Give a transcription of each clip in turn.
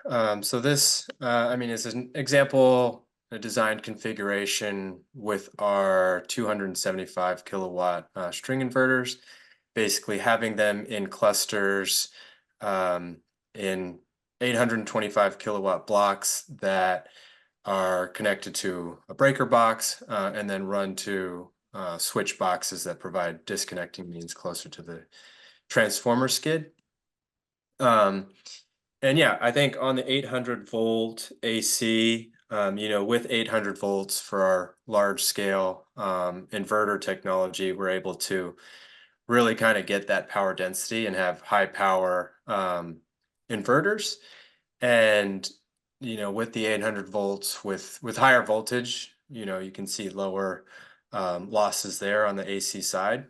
So this, I mean, is an example, a design configuration with our 275 kilowatt string inverters, basically having them in clusters in 825 kilowatt blocks that are connected to a breaker box and then run to switch boxes that provide disconnecting means closer to the transformer skid. Um, and yeah, I think on the 800 volt AC, with 800 volts for our large scale inverter technology, we're able to really kind of get that power density and have high power inverters. And, with the 800 volts with higher voltage, you can see lower losses there on the AC side.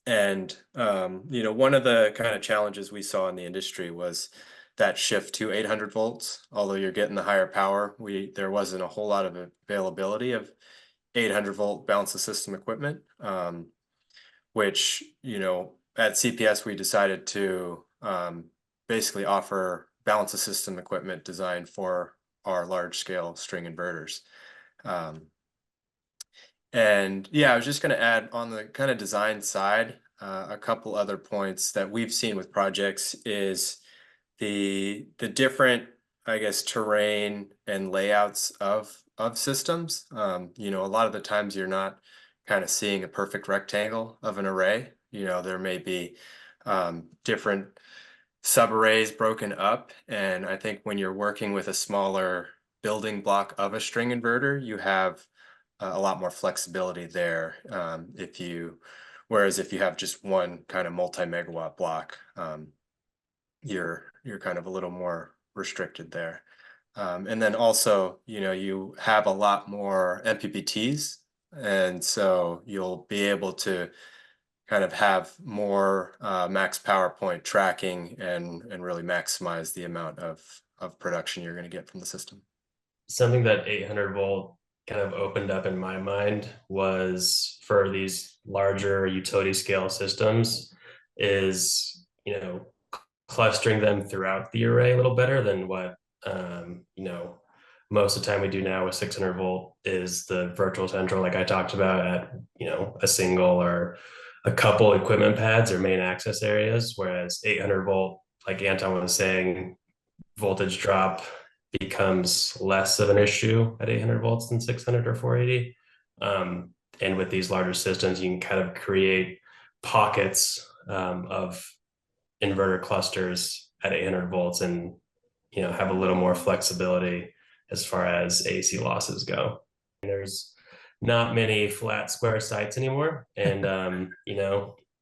And one of the kind of challenges we saw in the industry was that shift to 800 volts. Although you're getting the higher power, there wasn't a whole lot of availability of 800 volt balance of system equipment, which at CPS we decided to basically offer balance of system equipment designed for our large scale string inverters. And yeah, I was just going to add on the kind of design side, a couple other points that we've seen with projects is the different, I guess, terrain and layouts of systems. A lot of the times you're not kind of seeing a perfect rectangle of an array. There may be different subarrays broken up, and I think when you're working with a smaller building block of a string inverter, you have a lot more flexibility there. Whereas if you have just one kind of multi-megawatt block, you're kind of a little more restricted there. And then also, you have a lot more MPPTs, and so you'll be able to kind of have more max power point tracking and really maximize the amount of production you're going to get from the system. Something that 800 volt kind of opened up in my mind was for these larger utility scale systems is, clustering them throughout the array a little better than what, most of the time we do now with 600 volt is the virtual central, like I talked about at, a single or a couple equipment pads or main access areas, whereas 800 volt, like Anton was saying, voltage drop becomes less of an issue at 800 volts than 600 or 480. And with these larger systems, you can kind of create pockets of inverter clusters at 800 volts and have a little more flexibility as far as AC losses go. There's not many flat square sites anymore, and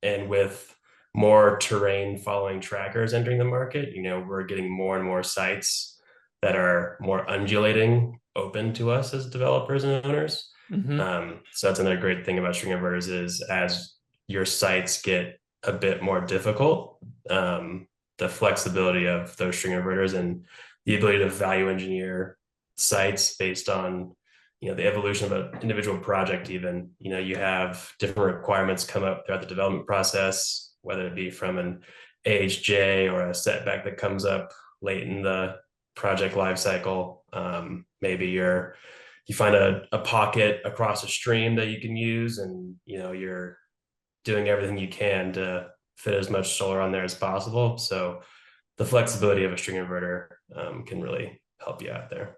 and with more terrain following trackers entering the market, we're getting more and more sites that are more undulating open to us as developers and owners. Mm-hmm. So that's another great thing about string inverters is as your sites get a bit more difficult, the flexibility of those string inverters and the ability to value engineer sites based on the evolution of an individual project. Even you have different requirements come up throughout the development process, whether it be from an AHJ or a setback that comes up late in the project life cycle. Maybe you find a pocket across a stream that you can use, and you're doing everything you can to fit as much solar on there as possible. So the flexibility of a string inverter can really help you out there.